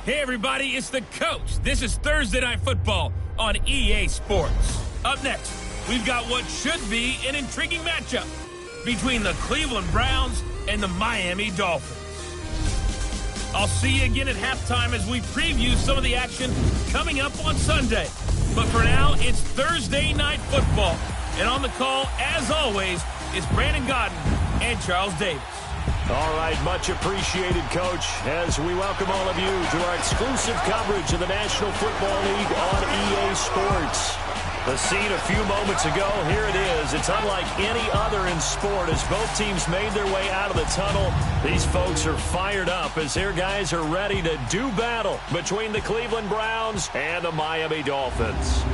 Hey everybody, it's the coach. This is Thursday Night Football on EA Sports. Up next, we've got what should be an intriguing matchup between the Cleveland Browns and the Miami Dolphins. I'll see you again at halftime as we preview some of the action coming up on Sunday. But for now, it's Thursday Night Football. And on the call, as always, is Brandon Godden and Charles Davis. All right, much appreciated, Coach, as we welcome all of you to our exclusive coverage of the National Football League on EA Sports. The scene a few moments ago, here it is. It's unlike any other in sport as both teams made their way out of the tunnel. These folks are fired up as their guys are ready to do battle between the Cleveland Browns and the Miami Dolphins.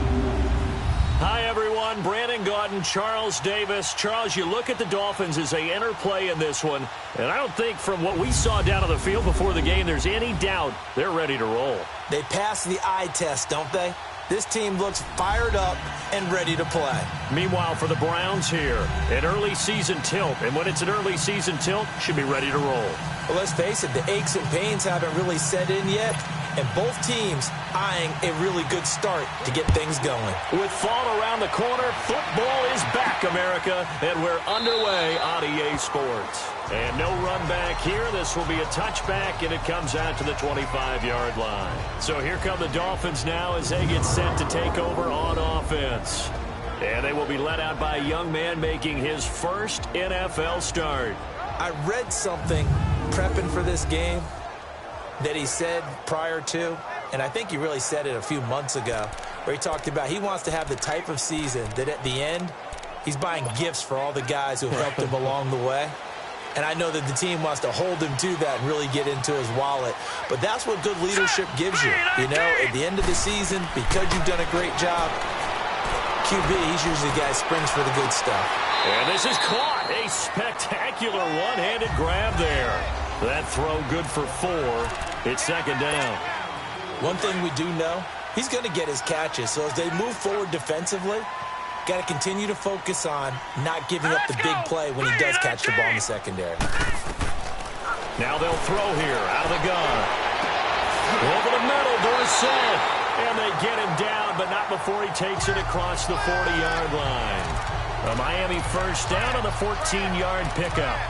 Hi, everyone. Brandon Godden, Charles Davis. Charles, you look at the Dolphins as they enter play in this one, and I don't think from what we saw down on the field before the game there's any doubt they're ready to roll. They passed the eye test, don't they? This team looks fired up and ready to play. Meanwhile, for the Browns here, an early season tilt, and when it's an early season tilt, should be ready to roll. Well, let's face it, the aches and pains haven't really set in yet. And both teams eyeing a really good start to get things going. With fall around the corner, football is back, America, and we're underway on EA Sports. And no run back here. This will be a touchback, and it comes out to the 25-yard line. So here come the Dolphins now as they get set to take over on offense. And they will be led out by a young man making his first NFL start. I read something prepping for this game that he said prior to, and I think he really said it a few months ago, where he talked about he wants to have the type of season that at the end, he's buying gifts for all the guys who have helped him along the way. And I know that the team wants to hold him to that and really get into his wallet. But that's what good leadership gives you. You know, at the end of the season, because you've done a great job, QB, he's usually the guy who springs for the good stuff. And this is caught. A spectacular one-handed grab there. That throw good for 4. It's second down. One thing we do know, he's going to get his catches. So as they move forward defensively, got to continue to focus on not giving up the big play when he does catch the ball in the secondary. Now they'll throw here out of the gun. Over the middle, Dorsett. And they get him down, but not before he takes it across the 40-yard line. A Miami first down on the 14-yard pickup.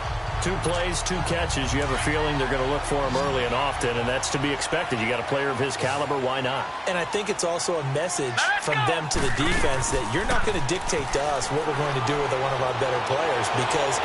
2 plays, 2 catches. You have a feeling they're going to look for him early and often, and that's to be expected. You got a player of his caliber, why not? And I think it's also a message from them to the defense that you're not going to dictate to us what we're going to do with one of our better players, because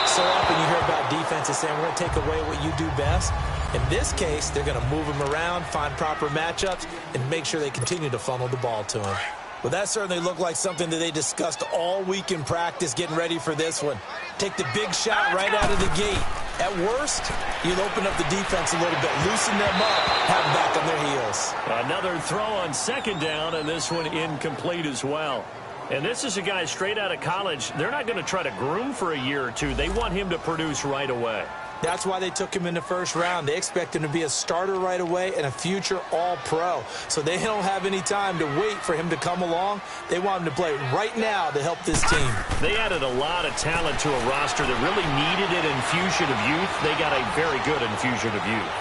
so often you hear about defenses saying we're going to take away what you do best. In this case, they're going to move him around, find proper matchups, and make sure they continue to funnel the ball to him. Well, that certainly looked like something that they discussed all week in practice, getting ready for this one. Take the big shot right out of the gate. At worst, you'll open up the defense a little bit, loosen them up, have them back on their heels. Another throw on second down, and this one incomplete as well. And this is a guy straight out of college. They're not going to try to groom for a year or two. They want him to produce right away. That's why they took him in the first round. They expect him to be a starter right away and a future all-pro. So they don't have any time to wait for him to come along. They want him to play right now to help this team. They added a lot of talent to a roster that really needed an infusion of youth. They got a very good infusion of youth.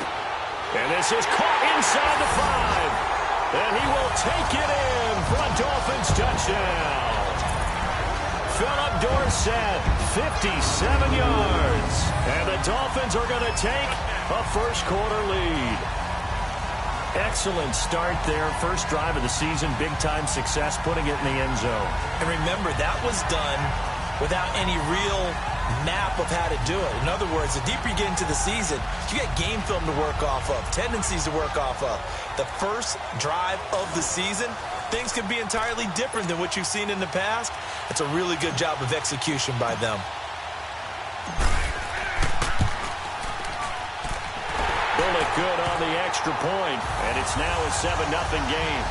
And this is caught inside the 5. And he will take it in for a Dolphins touchdown. Philip Dorsett, 57 yards. And the Dolphins are going to take a first-quarter lead. Excellent start there. First drive of the season, big-time success, putting it in the end zone. And remember, that was done without any real map of how to do it. In other words, the deeper you get into the season, you get game film to work off of, tendencies to work off of. The first drive of the season, things could be entirely different than what you've seen in the past. It's a really good job of execution by them. Bullock good on the extra point, and it's now a 7-0 game.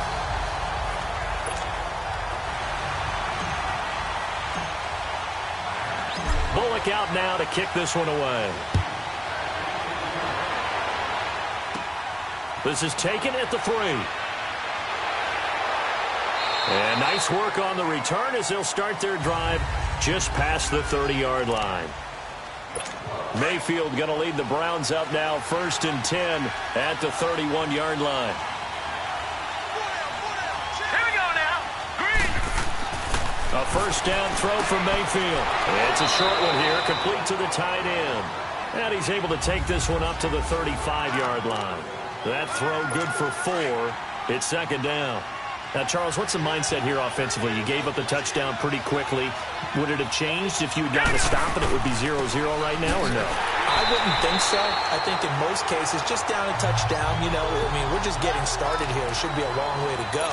Bullock out now to kick this one away. This is taken at the 3. And nice work on the return as they'll start their drive just past the 30-yard line. Mayfield going to lead the Browns up now, 1st and 10 at the 31-yard line. Here we go now. Green. A first down throw from Mayfield. It's a short one here, complete to the tight end. And he's able to take this one up to the 35-yard line. That throw good for 4. It's second down. Now, Charles, what's the mindset here offensively? You gave up the touchdown pretty quickly. Would it have changed if you had gotten a stop and it would be 0-0 right now, or no? I wouldn't think so. I think in most cases, just down a touchdown, you know, I mean, we're just getting started here. It should be a long way to go.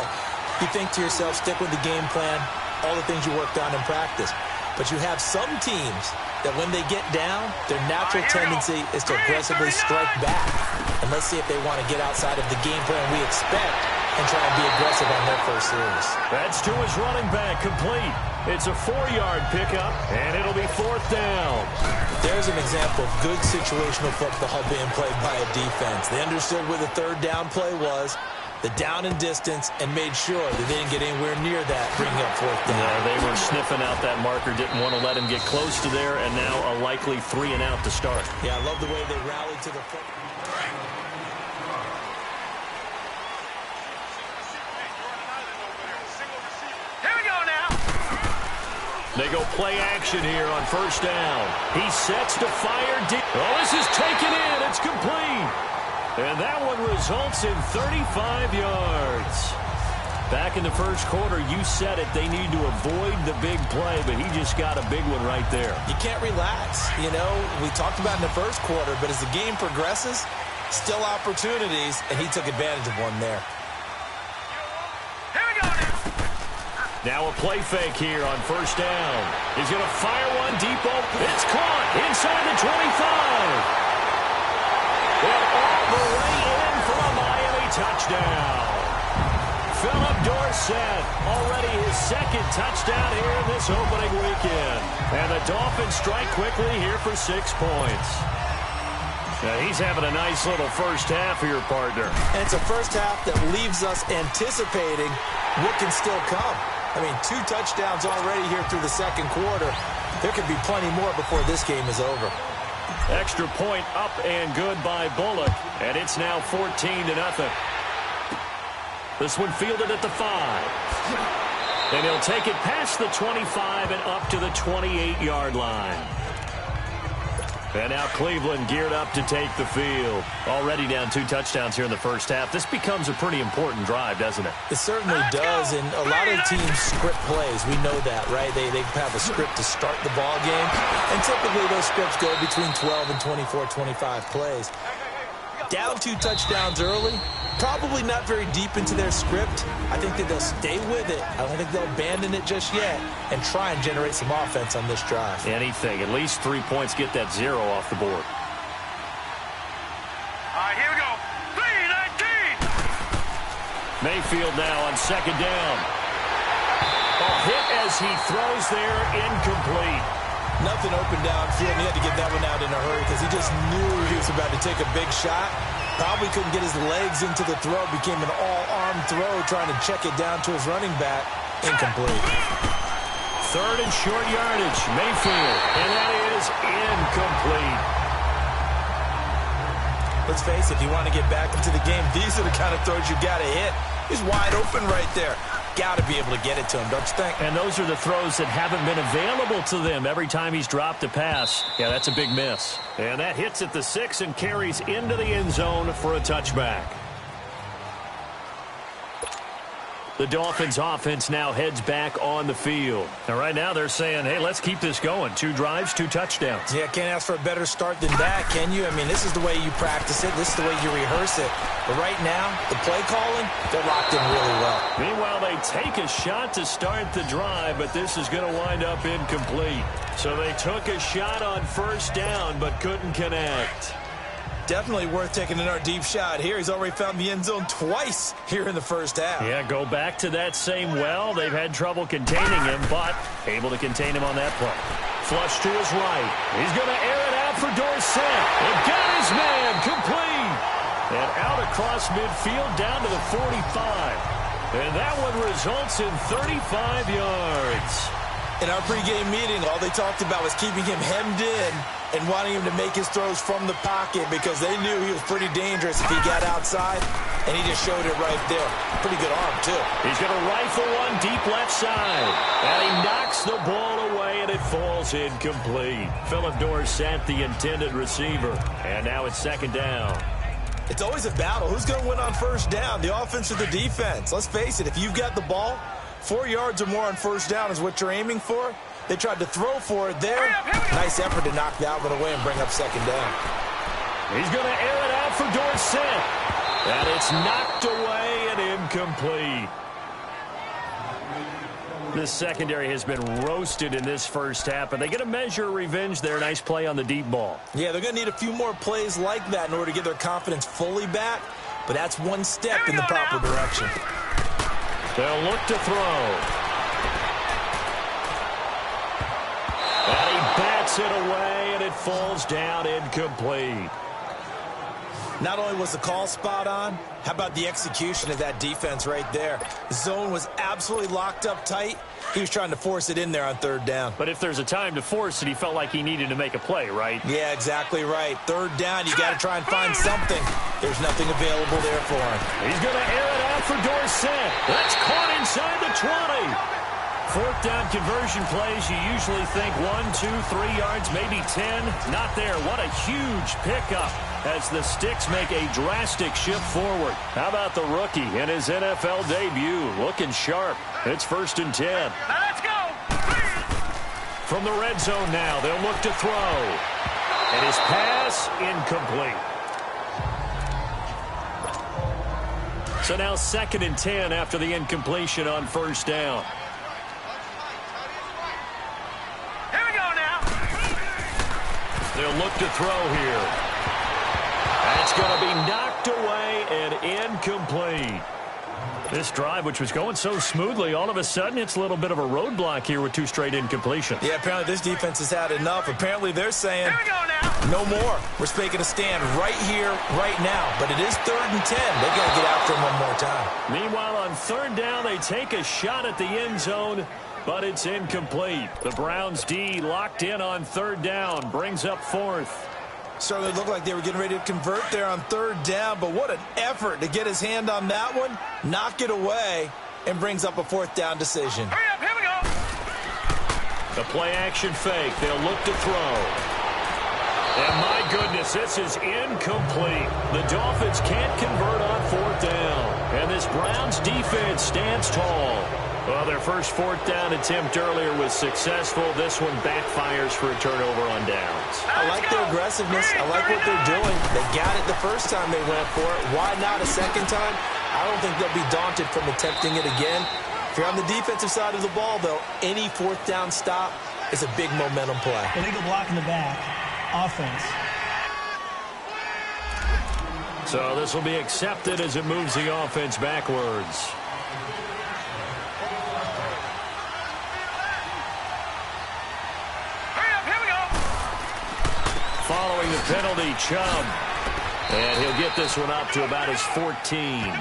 You think to yourself, stick with the game plan, all the things you worked on in practice. But you have some teams that when they get down, their natural tendency is to aggressively strike back. And let's see if they want to get outside of the game plan we expect and try and be aggressive on their first series. That's to his running back, complete. It's a 4-yard pickup, and it'll be 4th down. There's an example of good situational football being played by a defense. They understood where the 3rd down play was, the down and distance, and made sure that they didn't get anywhere near that, bringing up 4th down. Yeah, they were sniffing out that marker, didn't want to let him get close to there, and now a likely 3 and out to start. Yeah, I love the way they rallied to the football. They go play action here on 1st down. He sets to fire deep. Oh, this is taken in. It's complete. And that one results in 35 yards. Back in the first quarter, you said it. They need to avoid the big play, but he just got a big one right there. You can't relax. You know, we talked about in the first quarter, but as the game progresses, still opportunities, and he took advantage of one there. Now a play fake here on 1st down. He's going to fire one deep open. It's caught inside the 25. And all the way in for a Miami touchdown. Philip Dorsett, already his 2nd touchdown here in this opening weekend. And the Dolphins strike quickly here for 6 points. Now he's having a nice little first half here, partner. And it's a first half that leaves us anticipating what can still come. I mean, 2 touchdowns already here through the second quarter. There could be plenty more before this game is over. Extra point up and good by Bullock. And it's now 14-0. This one fielded at the 5. And he'll take it past the 25 and up to the 28-yard line. And now Cleveland geared up to take the field. Already down 2 touchdowns here in the first half. This becomes a pretty important drive, doesn't it? It certainly does, and a lot of teams script plays. We know that, right? They have a script to start the ball game, and typically those scripts go between 12 and 24, 25 plays. Down 2 touchdowns early, probably not very deep into their script. I think that they'll stay with it. I don't think they'll abandon it just yet and try and generate some offense on this drive. Anything. At least 3 points, get that 0 off the board. All right, here we go. 3-19. Mayfield now on 2nd down. A hit as he throws there, incomplete. Nothing open downfield, and he had to get that one out in a hurry because he just knew he was about to take a big shot. Probably couldn't get his legs into the throw. Became an all-arm throw, trying to check it down to his running back. Incomplete. 3rd and short yardage. Mayfield, and that is incomplete. Let's face it, if you want to get back into the game, these are the kind of throws you got to hit. He's wide open right there. Got to be able to get it to him, don't you think? And those are the throws that haven't been available to them every time he's dropped a pass. Yeah, that's a big miss. And that hits at the 6 and carries into the end zone for a touchback. The Dolphins offense now heads back on the field. Now, right now they're saying, hey, let's keep this going. 2 drives, 2 touchdowns. Yeah, can't ask for a better start than that, can you? I mean, this is the way you practice it. This is the way you rehearse it. But right now, the play calling, they're locked in really well. Meanwhile, they take a shot to start the drive, but this is going to wind up incomplete. So they took a shot on 1st down, but couldn't connect. Definitely worth taking another deep shot here. He's already found the end zone twice here in the first half. Yeah, go back to that same well. They've had trouble containing him, but able to contain him on that play. Flush to his right. He's going to air it out for Dorsett. And got his man complete. And out across midfield down to the 45. And that one results in 35 yards. In our pregame meeting, all they talked about was keeping him hemmed in and wanting him to make his throws from the pocket because they knew he was pretty dangerous if he got outside, and he just showed it right there. Pretty good arm, too. He's going to rifle one deep left side, and he knocks the ball away, and it falls incomplete. Philip Dorsett, the intended receiver, and now it's second down. It's always a battle. Who's going to win on first down, the offense or the defense? Let's face it, if you've got the ball, 4 yards or more on first down is what you're aiming for. They tried to throw for it there. Nice effort to knock that one away and bring up second down. He's going to air it out for Dorsett. And it's knocked away and incomplete. This secondary has been roasted in this first half, and they get a measure of revenge there. Nice play on the deep ball. Yeah, they're going to need a few more plays like that in order to get their confidence fully back, but that's one step in the proper direction. They'll look to throw. And he bats it away, and it falls down incomplete. Not only was the call spot on, how about the execution of that defense right there? The zone was absolutely locked up tight. He was trying to force it in there on third down. But if there's a time to force it, he felt like he needed to make a play, right? Yeah, exactly right. Third down, you got to try and find something. There's nothing available there for him. He's going to air it out for Dorsett. That's caught inside the 20. Fourth down conversion plays, you usually think 1, 2, 3 yards, maybe 10. Not there. What a huge pickup as the Sticks make a drastic shift forward. How about the rookie in his NFL debut? Looking sharp. It's 1st and 10. Let's go. From the red zone now, they'll look to throw. And his pass incomplete. So now 2nd and 10 after the incompletion on first down. They'll look to throw here. That's going to be knocked away and incomplete. This drive, which was going so smoothly, all of a sudden it's a little bit of a roadblock here with 2 straight incompletions. Yeah, apparently this defense has had enough. Apparently they're saying, no more. We're making a stand right here, right now. But it is 3rd and 10. They got to get after him one more time. Meanwhile, on 3rd down, they take a shot at the end zone, but it's incomplete. The Browns D locked in on 3rd down, brings up 4th. Certainly looked like they were getting ready to convert there on 3rd down, but what an effort to get his hand on that one, knock it away, and brings up a 4th down decision. Hurry up, here we go. The play action fake, they'll look to throw. And my goodness, this is incomplete. The Dolphins can't convert on 4th down. And this Browns defense stands tall. Well, their first 4th down attempt earlier was successful. This one backfires for a turnover on downs. I like their aggressiveness. I like what they're doing. They got it the first time they went for it. Why not a second time? I don't think they'll be daunted from attempting it again. If you're on the defensive side of the ball, though, any 4th down stop is a big momentum play. Illegal block in the back. Offense. So this will be accepted as it moves the offense backwards. Following the penalty, Chubb. And he'll get this one up to about his 14.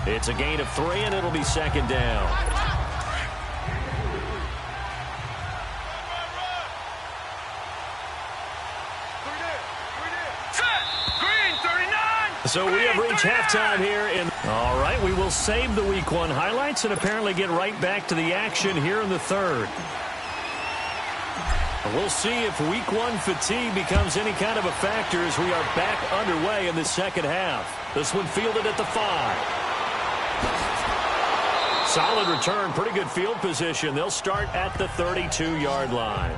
It's a gain of 3, and it'll be 2nd down. So we have reached halftime here. All right, we will save the Week 1 highlights and apparently get right back to the action here in the 3rd. We'll see if Week 1 fatigue becomes any kind of a factor as we are back underway in the 2nd half. This one fielded at the 5. Solid return, pretty good field position. They'll start at the 32-yard line.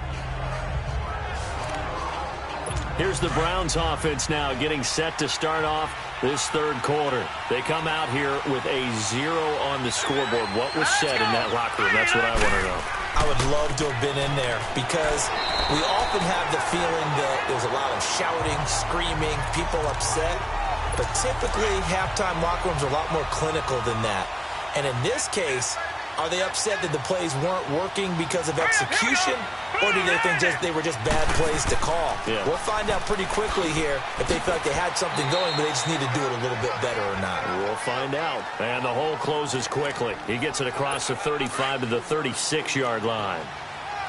Here's the Browns offense now getting set to start off this 3rd quarter. They come out here with a 0 on the scoreboard. What was said in that locker room? That's what I want to know. I would love to have been in there because we often have the feeling that there's a lot of shouting, screaming, people upset. But typically, halftime locker rooms are a lot more clinical than that. And in this case, are they upset that the plays weren't working because of execution, or do they think they were just bad plays to call? Yeah. We'll find out pretty quickly here if they felt like they had something going, but they just need to do it a little bit better or not. We'll find out. And the hole closes quickly. He gets it across the 35 to the 36-yard line.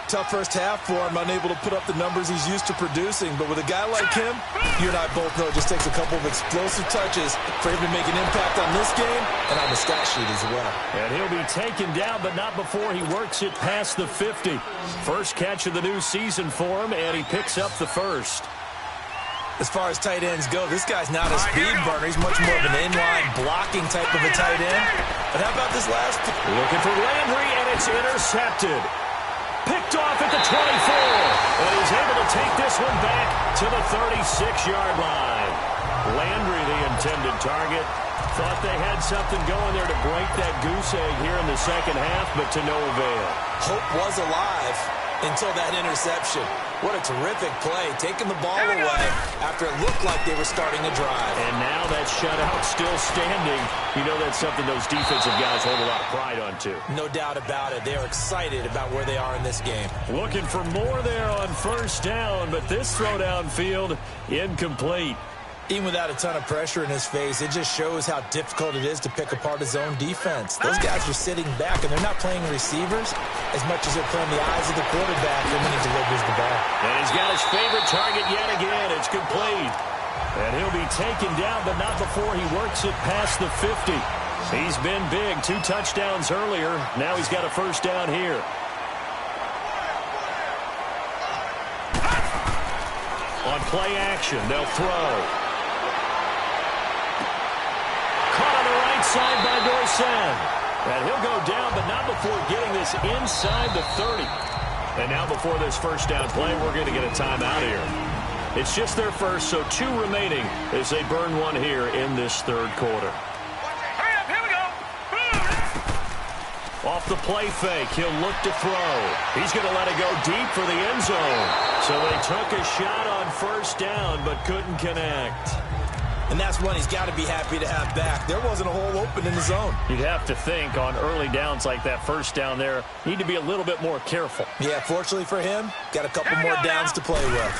Tough first half for him, unable to put up the numbers he's used to producing. But with a guy like him, you and I both know it just takes a couple of explosive touches for him to make an impact on this game and on the stat sheet as well. And he'll be taken down, but not before he works it past the 50. First catch of the new season for him, and he picks up the first. As far as tight ends go, this guy's not a speed burner. He's much more of an inline blocking type of a tight end. But how about this last? Looking for Landry, and it's intercepted. Picked off at the 24. And he's able to take this one back to the 36-yard line. Landry, the intended target. Thought they had something going there to break that goose egg here in the second half, but to no avail. Hope was alive until that interception. What a terrific play, taking the ball away after it looked like they were starting a drive. And now that shutout still standing. You know that's something those defensive guys hold a lot of pride on, too. No doubt about it. They are excited about where they are in this game. Looking for more there on first down, but this throw downfield incomplete. Even without a ton of pressure in his face, it just shows how difficult it is to pick apart his own defense. Those guys are sitting back, and they're not playing receivers as much as they're playing the eyes of the quarterback when he delivers the ball. And he's got his favorite target yet again. It's complete. And he'll be taken down, but not before he works it past the 50. He's been big. 2 touchdowns earlier. Now he's got a first down here. On play action, they'll throw. Side by Dorsett. And he'll go down, but not before getting this inside the 30. And now before this first down play, we're going to get a timeout here. It's just their first, so 2 remaining as they burn one here in this third quarter. Here we go. Off the play fake, he'll look to throw. He's going to let it go deep for the end zone. So they took a shot on first down, but couldn't connect. And that's one he's got to be happy to have back. There wasn't a hole open in the zone. You'd have to think on early downs like that first down there, need to be a little bit more careful. Yeah, fortunately for him, got a couple more downs to play with.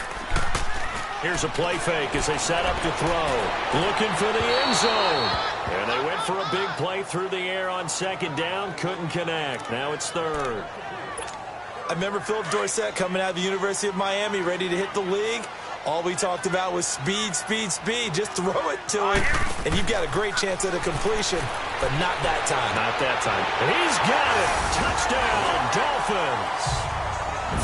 Here's a play fake as they set up to throw. Looking for the end zone. And they went for a big play through the air on second down. Couldn't connect. Now it's third. I remember Philip Dorsett coming out of the University of Miami, ready to hit the league. All we talked about was speed, speed, speed. Just throw it to him, and you've got a great chance at a completion, but not that time. Not that time. He's got it. Touchdown, Dolphins.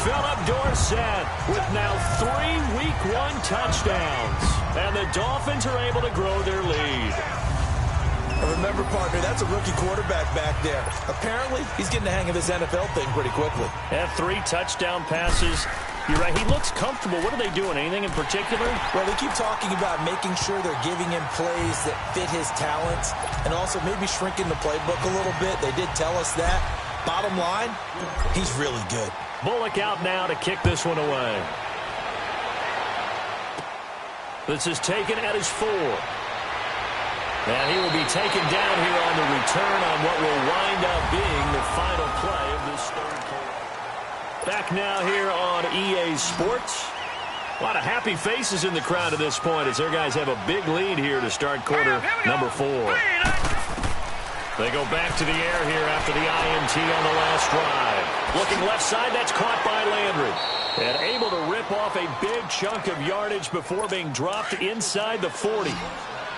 Philip Dorsett with now 3 Week 1 touchdowns. And the Dolphins are able to grow their lead. Remember, partner, that's a rookie quarterback back there. Apparently, he's getting the hang of this NFL thing pretty quickly. Had 3 touchdown passes. You're right, he looks comfortable. What are they doing? Anything in particular? Well, they keep talking about making sure they're giving him plays that fit his talents and also maybe shrinking the playbook a little bit. They did tell us that. Bottom line, he's really good. Bullock out now to kick this one away. This is taken at his 4. And he will be taken down here on the return on what will wind up being the final play of this third quarter. Back now here on EA Sports. A lot of happy faces in the crowd at this point as their guys have a big lead here to start quarter number 4. They go back to the air here after the INT on the last drive. Looking left side, that's caught by Landry. And able to rip off a big chunk of yardage before being dropped inside the 40.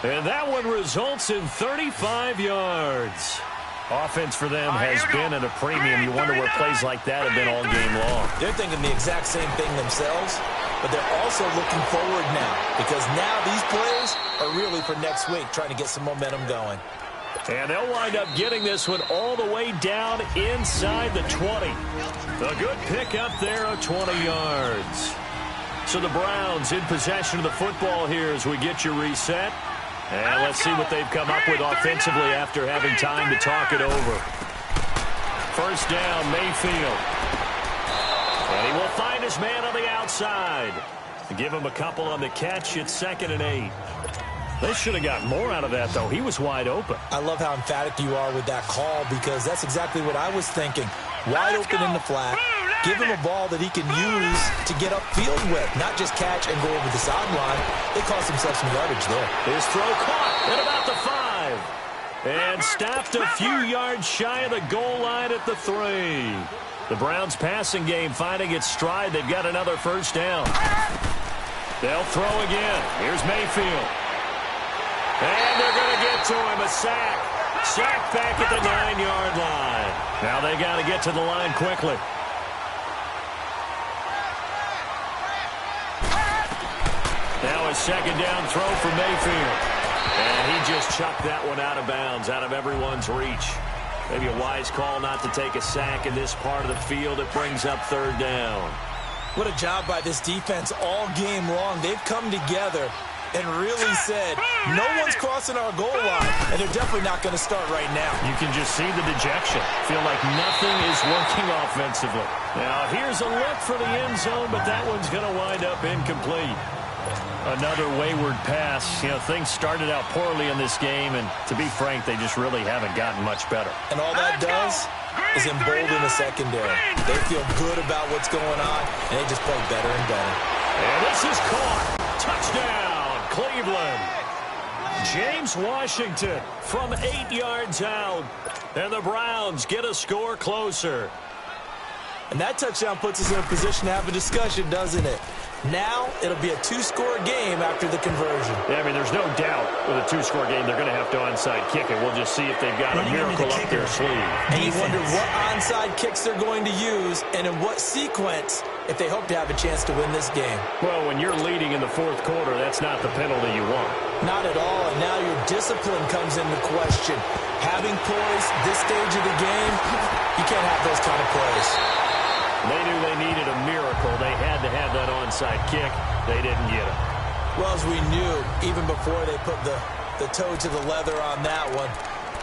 And that one results in 35 yards. Offense for them has been at a premium. You wonder where plays like that have been all game long. They're thinking the exact same thing themselves, but they're also looking forward now because now these plays are really for next week, trying to get some momentum going. And they'll wind up getting this one all the way down inside the 20. A good pick up there of 20 yards. So the Browns in possession of the football here as we get you reset. And let's see what they've come up with offensively after having time to talk it over. First down, Mayfield. And he will find his man on the outside. Give him a couple on the catch. It's 2nd and 8. They should have got more out of that, though. He was wide open. I love how emphatic you are with that call because that's exactly what I was thinking. Wide open in the flat. Give him a ball that he can use to get upfield with, not just catch and go over the sideline. They cost themselves some yardage there. His throw caught at about the 5. And stopped a few yards shy of the goal line at the 3. The Browns passing game finding its stride. They've got another first down. They'll throw again. Here's Mayfield. And they're going to get to him. A sack. Sack back at the 9-yard line. Now they got to get to the line quickly. Now a second down throw for Mayfield. And he just chucked that one out of bounds, out of everyone's reach. Maybe a wise call not to take a sack in this part of the field. It brings up third down. What a job by this defense all game long. They've come together and really said, no one's crossing our goal line, and they're definitely not going to start right now. You can just see the dejection. Feel like nothing is working offensively. Now, here's a look for the end zone, but that one's going to wind up incomplete. Another wayward pass. You know, things started out poorly in this game, and to be frank, they just really haven't gotten much better. And all that does is embolden the secondary. They feel good about what's going on, and they just play better and better. And this is caught. Touchdown, Cleveland. James Washington from 8 yards out, and the Browns get a score closer. And that touchdown puts us in a position to have a discussion, doesn't it? Now it'll be a 2-score game after the conversion. Yeah, I mean, there's no doubt with a 2-score game they're going to have to onside kick it. We'll just see if they've got a miracle up their sleeve. And you wonder what onside kicks they're going to use and in what sequence if they hope to have a chance to win this game. Well, when you're leading in the fourth quarter, that's not the penalty you want. Not at all, and now your discipline comes into question. Having poise this stage of the game, you can't have those kind of plays. They knew they needed a miracle. They had to have that onside kick. They didn't get it. Well, as we knew, even before they put the toe to the leather on that one,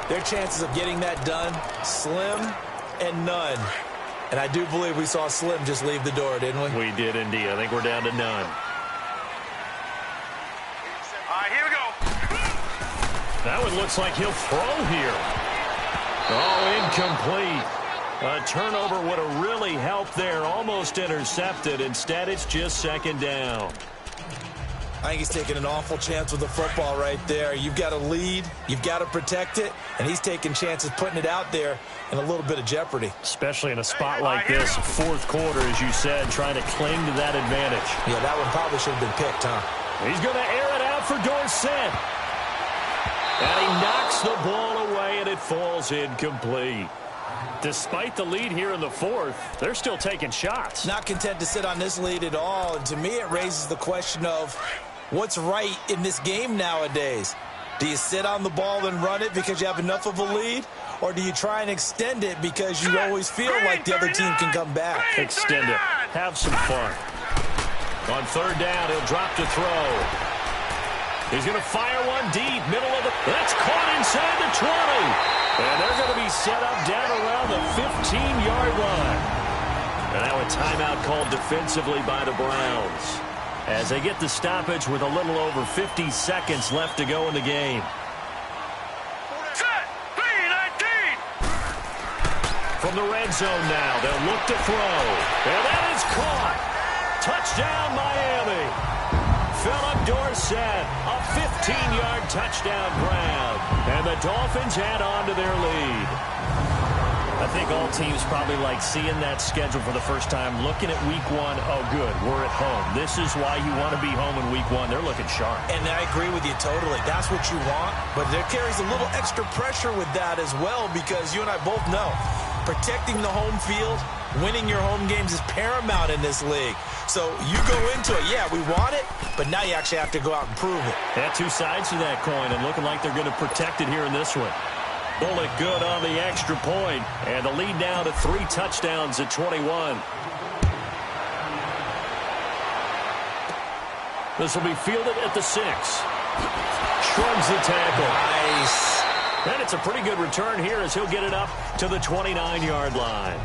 their chances of getting that done, slim and none. And I do believe we saw Slim just leave the door, didn't we? We did indeed. I think we're down to none. All right, here we go. That one looks like he'll throw here. Oh, incomplete. A turnover would have really helped there. Almost intercepted. Instead, it's just second down. I think he's taking an awful chance with the football right there. You've got to lead. You've got to protect it. And he's taking chances putting it out there in a little bit of jeopardy. Especially in a spot like this, fourth quarter, as you said, trying to cling to that advantage. Yeah, that one probably should have been picked, huh? He's going to air it out for Dorsett. And he knocks the ball away, and it falls incomplete. Despite the lead here in the fourth, they're still taking shots. Not content to sit on this lead at all. And to me, it raises the question of what's right in this game nowadays. Do you sit on the ball and run it because you have enough of a lead? Or do you try and extend it because you always feel like the other team can come back? Extend it. Have some fun. On third down, he'll drop to throw. He's going to fire one deep, middle of the... That's caught inside the 20. And they're going to be set up down around the 15-yard line. And now a timeout called defensively by the Browns as they get the stoppage with a little over 50 seconds left to go in the game. Set, B19. From the red zone now, they'll look to throw. And that is caught. Touchdown, Miami. Philip Dorsett, a 15-yard touchdown grab. And the Dolphins add on to their lead. I think all teams probably like seeing that schedule for the first time, looking at week one. Oh, good, we're at home. This is why you want to be home in week one. They're looking sharp. And I agree with you totally. That's what you want. But there carries a little extra pressure with that as well because you and I both know protecting the home field, winning your home games is paramount in this league. So you go into it, yeah, we want it, but now you actually have to go out and prove it. Yeah, two sides to that coin, and looking like they're going to protect it here in this one. Bullet good on the extra point, and the lead now to 3 touchdowns at 21. This will be fielded at the 6. Shrugs the tackle. Nice. And it's a pretty good return here as he'll get it up to the 29-yard line.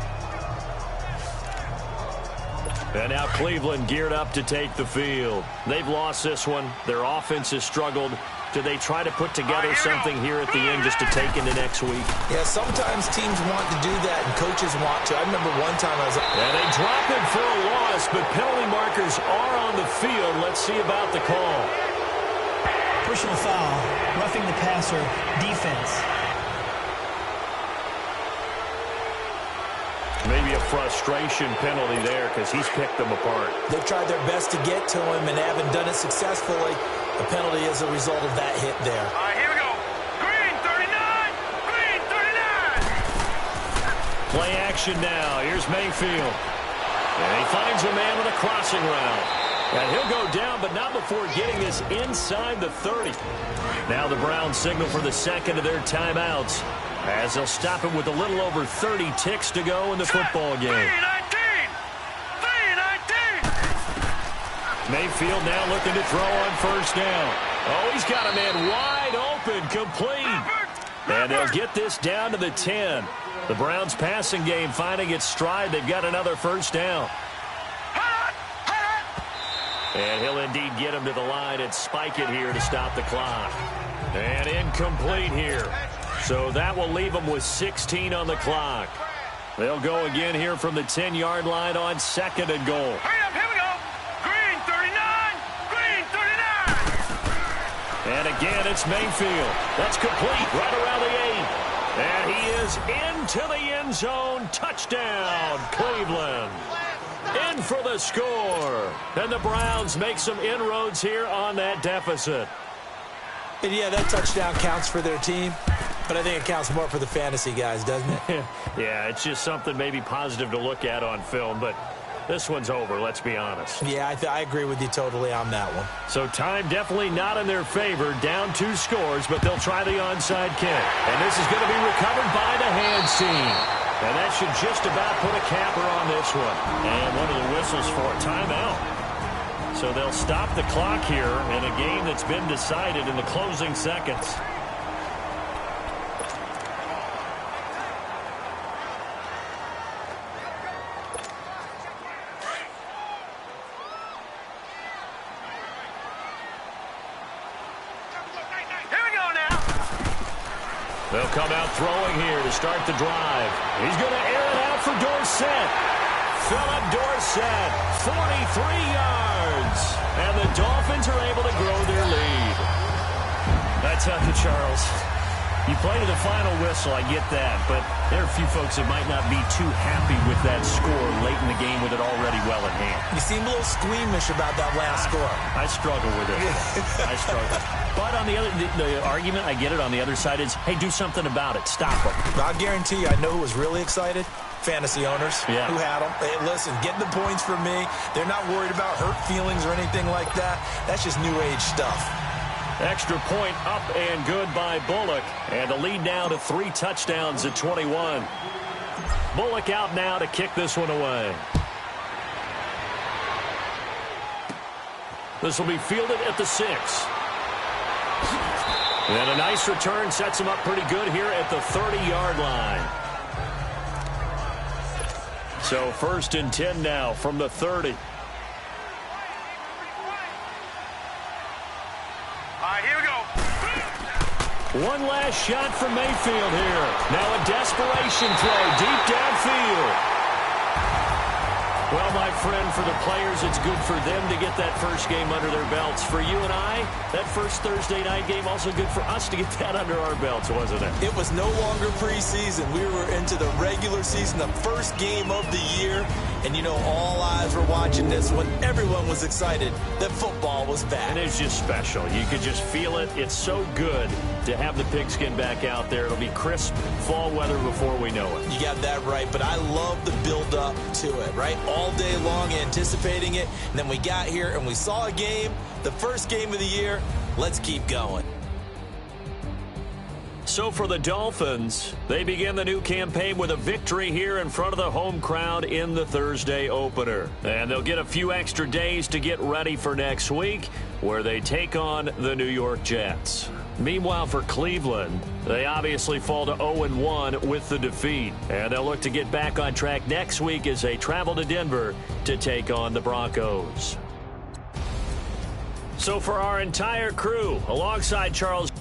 And now Cleveland geared up to take the field. They've lost this one. Their offense has struggled. Do they try to put together something here at the end just to take into next week? Yeah, sometimes teams want to do that and coaches want to. I remember one time I was... And they drop him for a loss, but penalty markers are on the field. Let's see about the call. Personal foul, roughing the passer, defense. frustration penalty there because he's picked them apart. They've tried their best to get to him and haven't done it successfully. The penalty is a result of that hit there. All right, here we go. Green 39. Green 39. Play action now. Here's Mayfield. And he finds a man with a crossing route. And he'll go down, but not before getting this inside the 30. Now the Browns signal for the second of their timeouts, as they'll stop it with a little over 30 ticks to go in the football game. 319. Mayfield now looking to throw on first down. Oh, he's got a man wide open, complete. And they'll get this down to the 10. The Browns passing game finding its stride. They've got another first down. And he'll indeed get him to the line and spike it here to stop the clock. And incomplete here. So that will leave them with 16 on the clock. They'll go again here from the 10-yard line on second and goal. Hurry up, here we go. Green 39. Green 39. And again, it's Mayfield. That's complete right around the 8. And he is into the end zone. Touchdown, Cleveland. In for the score. And the Browns make some inroads here on that deficit. And yeah, that touchdown counts for their team, but I think it counts more for the fantasy guys, doesn't it? Yeah, it's just something maybe positive to look at on film, but this one's over, let's be honest. Yeah, I agree with you totally on that one. So time definitely not in their favor. Down 2 scores, but they'll try the onside kick. And this is going to be recovered by the hands team. And that should just about put a capper on this one. And one of the whistles for a timeout. So they'll stop the clock here in a game that's been decided in the closing seconds. Here we go now. They'll come out throwing here to start the drive. He's going to air it out for Dorsett. Philip Dorsett, 43 yards. And the Dolphins are able to grow their lead. I tell you, Charles, you play to the final whistle, I get that. But there are a few folks that might not be too happy with that score late in the game with it already well in hand. You seem a little squeamish about that last score. I struggle with it. I struggle. But on the other, the argument, I get it, on the other side is, hey, do something about it. Stop them. I'll guarantee you, I know who was really excited. Fantasy owners who had them. Hey, listen, get the points for me. They're not worried about hurt feelings or anything like that. That's just new age stuff. Extra point up and good by Bullock. And the lead now to 3 touchdowns at 21. Bullock out now to kick this one away. This will be fielded at the 6. And a nice return sets him up pretty good here at the 30-yard line. So 1st and 10 now from the 30. All right, here we go. One last shot from Mayfield here. Now a desperation throw deep downfield. Well, my friend, for the players, it's good for them to get that first game under their belts. For you and I, that first Thursday night game, also good for us to get that under our belts, wasn't it? It was no longer preseason. We were into the regular season, the first game of the year. And, you know, all eyes were watching this when everyone was excited that football was back. And it's just special. You could just feel it. It's so good to have the pigskin back out there. It'll be crisp fall weather before we know it. You got that right, but I love the build-up to it, right? All day long anticipating it, and then we got here and we saw a game, the first game of the year. Let's keep going. So for the Dolphins, they begin the new campaign with a victory here in front of the home crowd in the Thursday opener. And they'll get a few extra days to get ready for next week, where they take on the New York Jets. Meanwhile, for Cleveland, they obviously fall to 0-1 with the defeat. And they'll look to get back on track next week as they travel to Denver to take on the Broncos. So for our entire crew, alongside Charles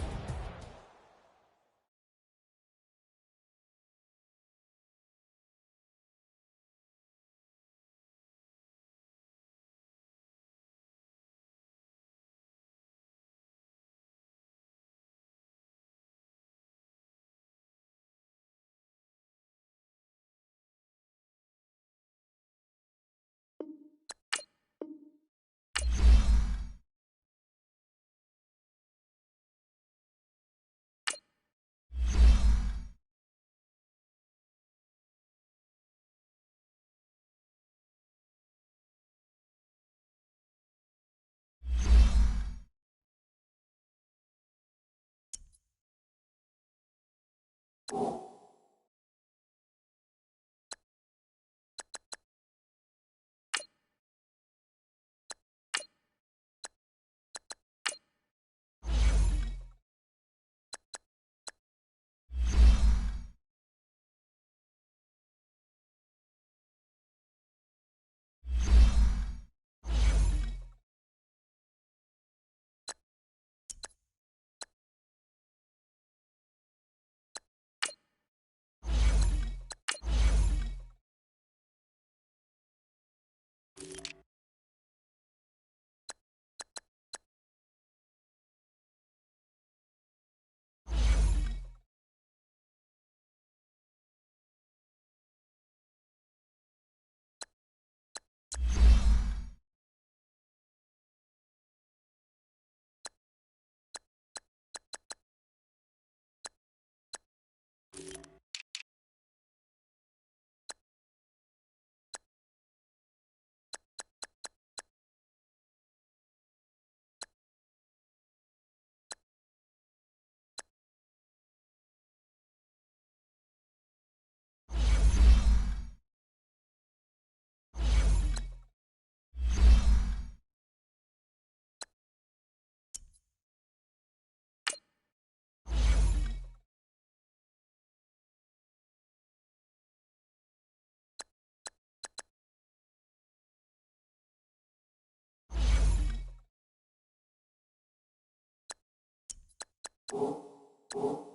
you.